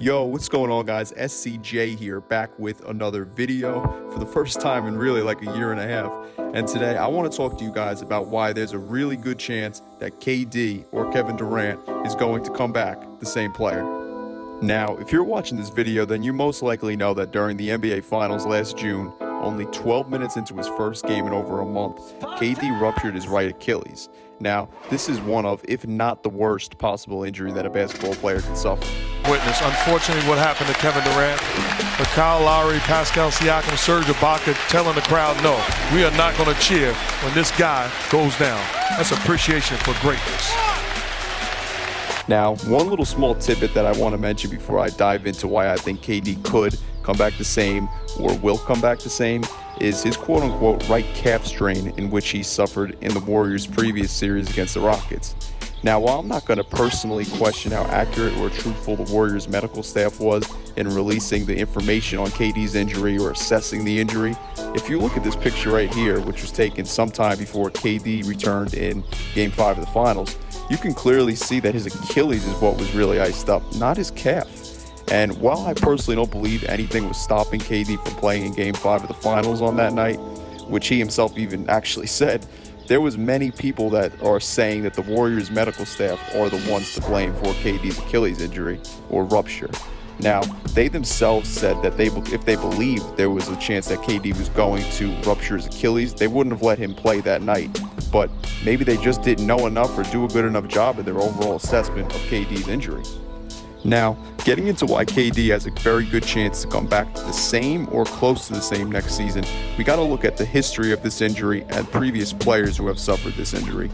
Yo, what's going on, guys? SCJ here, back with another video for the first time in really like a year and a half. And today I want to talk to you guys about why there's a really good chance that KD or Kevin Durant is going to come back the same player. Now, if you're watching this video, then you most likely know that during the NBA Finals last June, only 12 minutes into his first game in over a month, KD ruptured his right Achilles. Now, this is one of, if not the worst possible injury that a basketball player can suffer. Witness, unfortunately, what happened to Kevin Durant, but Kyle Lowry, Pascal Siakam, Serge Ibaka telling the crowd, no, we are not going to cheer when this guy goes down. That's appreciation for greatness. Now, one little small tidbit that I want to mention before I dive into why I think KD could come back the same or will come back the same is his quote-unquote right calf strain, in which he suffered in the Warriors' previous series against the Rockets. Now, while I'm not going to personally question how accurate or truthful the Warriors' medical staff was in releasing the information on KD's injury or assessing the injury, if you look at this picture right here, which was taken sometime before KD returned in Game 5 of the Finals, you can clearly see that his Achilles is what was really iced up, not his calf. And while I personally don't believe anything was stopping KD from playing in Game 5 of the Finals on that night, which he himself even actually said, there was many people that are saying that the Warriors medical staff are the ones to blame for KD's Achilles injury or rupture. Now, they themselves said that if they believed there was a chance that KD was going to rupture his Achilles, they wouldn't have let him play that night. But maybe they just didn't know enough or do a good enough job in their overall assessment of KD's injury. Now, getting into why KD has a very good chance to come back the same or close to the same next season, we got to look at the history of this injury and previous players who have suffered this injury.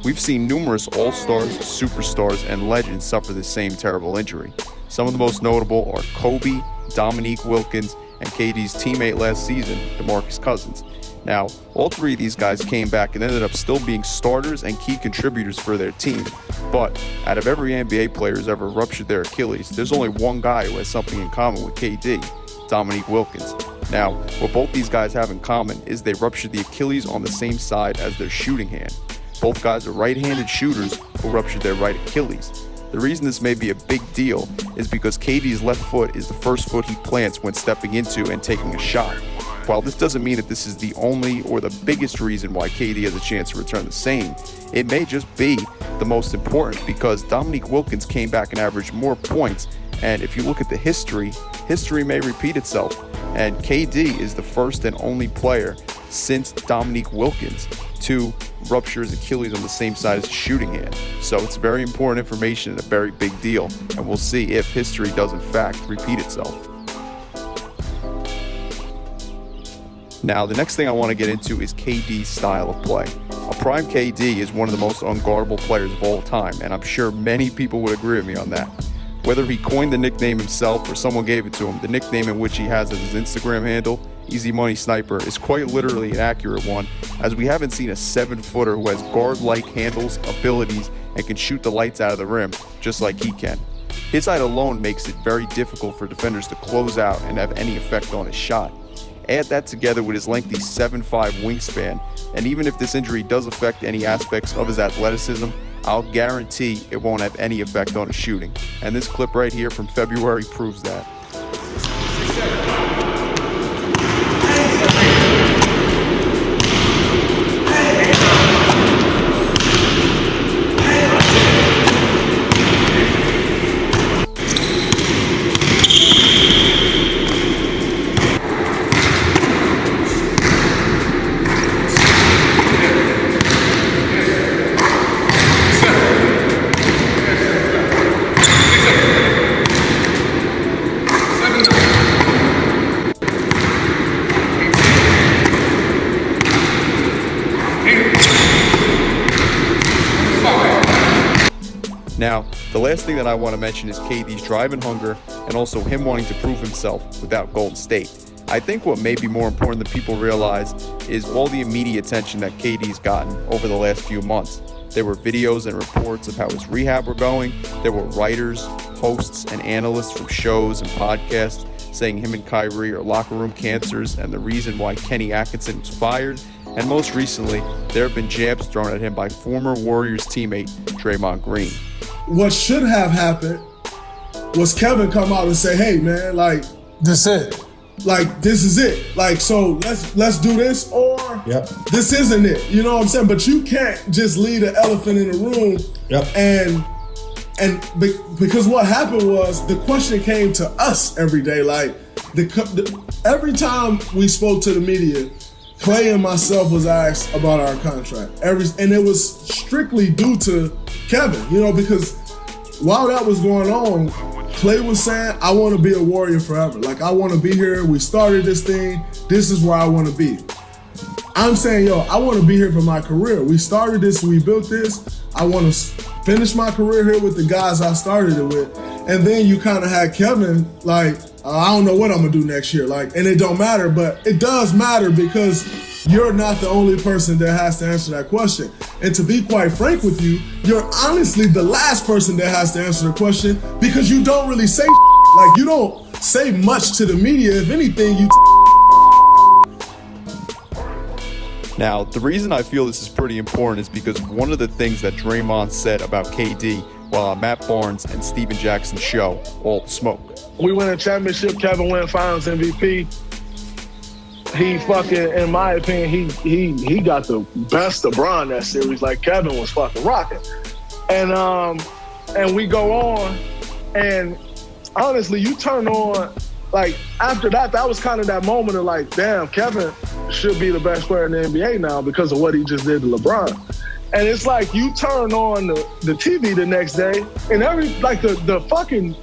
We've seen numerous all-stars, superstars, and legends suffer the same terrible injury. Some of the most notable are Kobe, Dominique Wilkins, and KD's teammate last season, DeMarcus Cousins. Now, all three of these guys came back and ended up still being starters and key contributors for their team. But out of every NBA player who's ever ruptured their Achilles, there's only one guy who has something in common with KD, Dominique Wilkins. Now, what both these guys have in common is they ruptured the Achilles on the same side as their shooting hand. Both guys are right-handed shooters who ruptured their right Achilles. The reason this may be a big deal is because KD's left foot is the first foot he plants when stepping into and taking a shot. While this doesn't mean that this is the only or the biggest reason why KD has a chance to return the same, it may just be the most important because Dominique Wilkins came back and averaged more points. And if you look at the history may repeat itself. And KD is the first and only player since Dominique Wilkins to rupture his Achilles on the same side as his shooting hand. So it's very important information and a very big deal. And we'll see if history does in fact repeat itself. Now, the next thing I want to get into is KD's style of play. A prime KD is one of the most unguardable players of all time, and I'm sure many people would agree with me on that. Whether he coined the nickname himself or someone gave it to him, the nickname in which he has as his Instagram handle, Easy Money Sniper, is quite literally an accurate one, as we haven't seen a 7-footer who has guard-like handles, abilities, and can shoot the lights out of the rim just like he can. His height alone makes it very difficult for defenders to close out and have any effect on his shot. Add that together with his lengthy 7'5" wingspan, and even if this injury does affect any aspects of his athleticism, I'll guarantee it won't have any effect on his shooting. And this clip right here from February proves that. Now, the last thing that I want to mention is KD's drive and hunger, and also him wanting to prove himself without Golden State. I think what may be more important than people realize is all the media attention that KD's gotten over the last few months. There were videos and reports of how his rehab were going. There were writers, hosts, and analysts from shows and podcasts saying him and Kyrie are locker room cancers and the reason why Kenny Atkinson was fired. And most recently, there have been jabs thrown at him by former Warriors teammate Draymond Green. What should have happened was Kevin come out and say, hey, man, like, That's it. like, this is it. Like, so let's do this, or this isn't it. You know what I'm saying? But you can't just leave the elephant in the room. Because what happened was the question came to us every day. Like, every time we spoke to the media, Clay and myself was asked about our contract. And it was strictly due to Kevin, you know, because while that was going on, Clay was saying, I want to be a Warrior forever. Like, I want to be here. We started this thing. This is where I want to be. I'm saying, yo, I want to be here for my career. We started this, we built this. I want to finish my career here with the guys I started it with. And then you kind of had Kevin, like, I don't know what I'm going to do next year. Like, and it don't matter, but it does matter because you're not the only person that has to answer that question. And to be quite frank with you, you're honestly the last person that has to answer the question because you don't really say like, you don't say much to the media. If anything, you Now, the reason I feel this is pretty important is because one of the things that Draymond said about KD while on Matt Barnes and Steven Jackson's show, All the Smoke. We win a championship, Kevin win finals MVP. He fucking, in my opinion, he got the best of LeBron that series. Like, Kevin was fucking rocking. And we go on, and honestly, you turn on, like, after that was kind of that moment of like, damn, Kevin should be the best player in the NBA now because of what he just did to LeBron. And it's like you turn on the TV the next day, and the fucking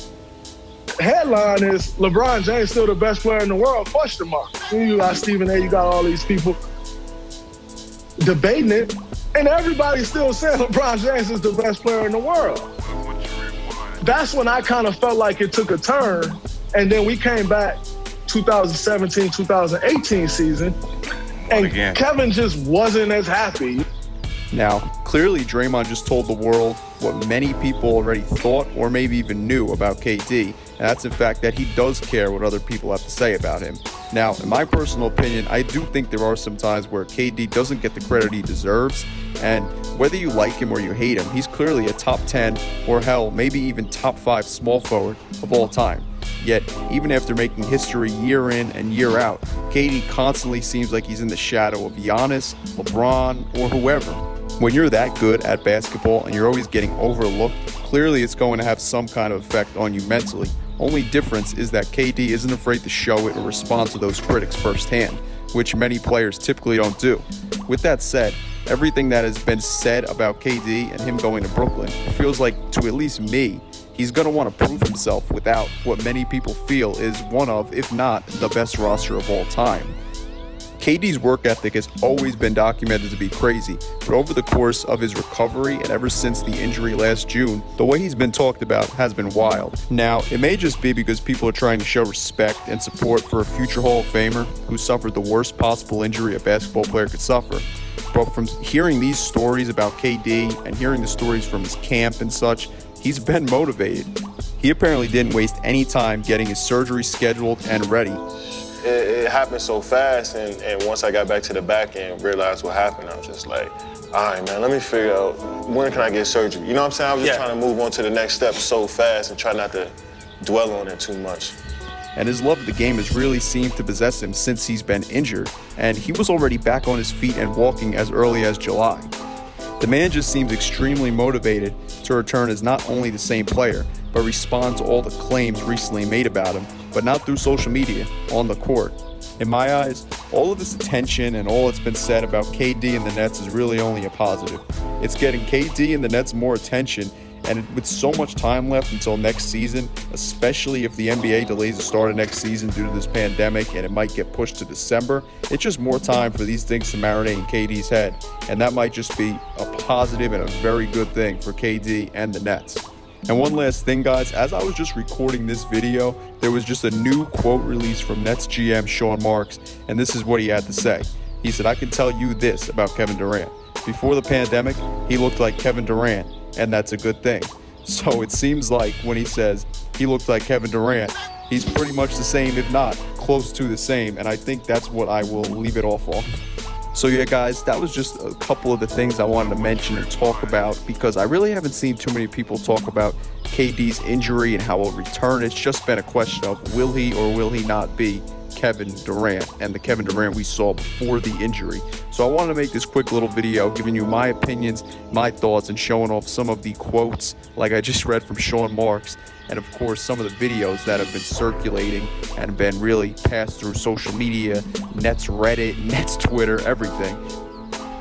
headline is LeBron James still the best player in the world, question mark. You got Stephen A, you got all these people debating it, and everybody's still saying LeBron James is the best player in the world. That's when I kind of felt like it took a turn, and then we came back 2017, 2018 season, and Kevin just wasn't as happy. Now, clearly Draymond just told the world what many people already thought or maybe even knew about KD, and that's in fact that he does care what other people have to say about him. Now, in my personal opinion, I do think there are some times where KD doesn't get the credit he deserves, and whether you like him or you hate him, he's clearly a top 10 or hell, maybe even top 5 small forward of all time. Yet, even after making history year in and year out, KD constantly seems like he's in the shadow of Giannis, LeBron, or whoever. When you're that good at basketball and you're always getting overlooked, clearly it's going to have some kind of effect on you mentally. Only difference is that KD isn't afraid to show it or respond to those critics firsthand, which many players typically don't do. With that said, everything that has been said about KD and him going to Brooklyn, it feels like, to at least me, he's going to want to prove himself without what many people feel is one of, if not, the best roster of all time. KD's work ethic has always been documented to be crazy, but over the course of his recovery and ever since the injury last June, the way he's been talked about has been wild. Now, it may just be because people are trying to show respect and support for a future Hall of Famer who suffered the worst possible injury a basketball player could suffer. But from hearing these stories about KD and hearing the stories from his camp and such, he's been motivated. He apparently didn't waste any time getting his surgery scheduled and ready. It happened so fast, and once I got back to the back and realized what happened, I was just like, all right, man, let me figure out when can I get surgery. You know what I'm saying? I was just trying to move on to the next step so fast and try not to dwell on it too much. And his love of the game has really seemed to possess him since he's been injured, and he was already back on his feet and walking as early as July. The man just seems extremely motivated to return as not only the same player, but respond to all the claims recently made about him, but not through social media, on the court. In my eyes, all of this attention and all that's been said about KD and the Nets is really only a positive. It's getting KD and the Nets more attention, and with so much time left until next season, especially if the NBA delays the start of next season due to this pandemic and it might get pushed to December, it's just more time for these things to marinate in KD's head, and that might just be a positive and a very good thing for KD and the Nets. And one last thing, guys, as I was just recording this video, there was just a new quote released from Nets GM Sean Marks, and this is what he had to say. He said, "I can tell you this about Kevin Durant. Before the pandemic, he looked like Kevin Durant, and that's a good thing." So it seems like when he says he looked like Kevin Durant, he's pretty much the same, if not close to the same, and I think that's what I will leave it off on. So yeah, guys, that was just a couple of the things I wanted to mention and talk about, because I really haven't seen too many people talk about KD's injury and how he'll return. It's just been a question of will he or will he not be Kevin Durant, and the Kevin Durant we saw before the injury. So I wanted to make this quick little video giving you my opinions, my thoughts, and showing off some of the quotes like I just read from Sean Marks, and of course some of the videos that have been circulating and been really passed through social media, Nets Reddit, Nets Twitter, everything.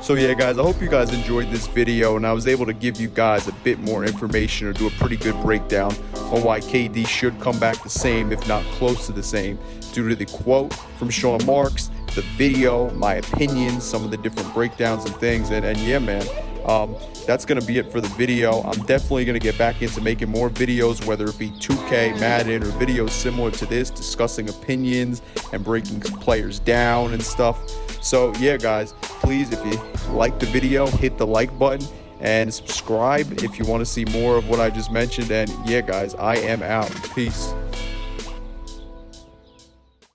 So yeah, guys, I hope you guys enjoyed this video and I was able to give you guys a bit more information or do a pretty good breakdown on why KD should come back the same, if not close to the same, due to the quote from Sean Marks, the video, my opinions, some of the different breakdowns and things. And yeah, man, that's going to be it for the video. I'm definitely going to get back into making more videos, whether it be 2K, Madden, or videos similar to this, discussing opinions and breaking players down and stuff. So yeah, guys, please, if you like the video, hit the like button and subscribe if you want to see more of what I just mentioned. And yeah, guys, I am out. Peace.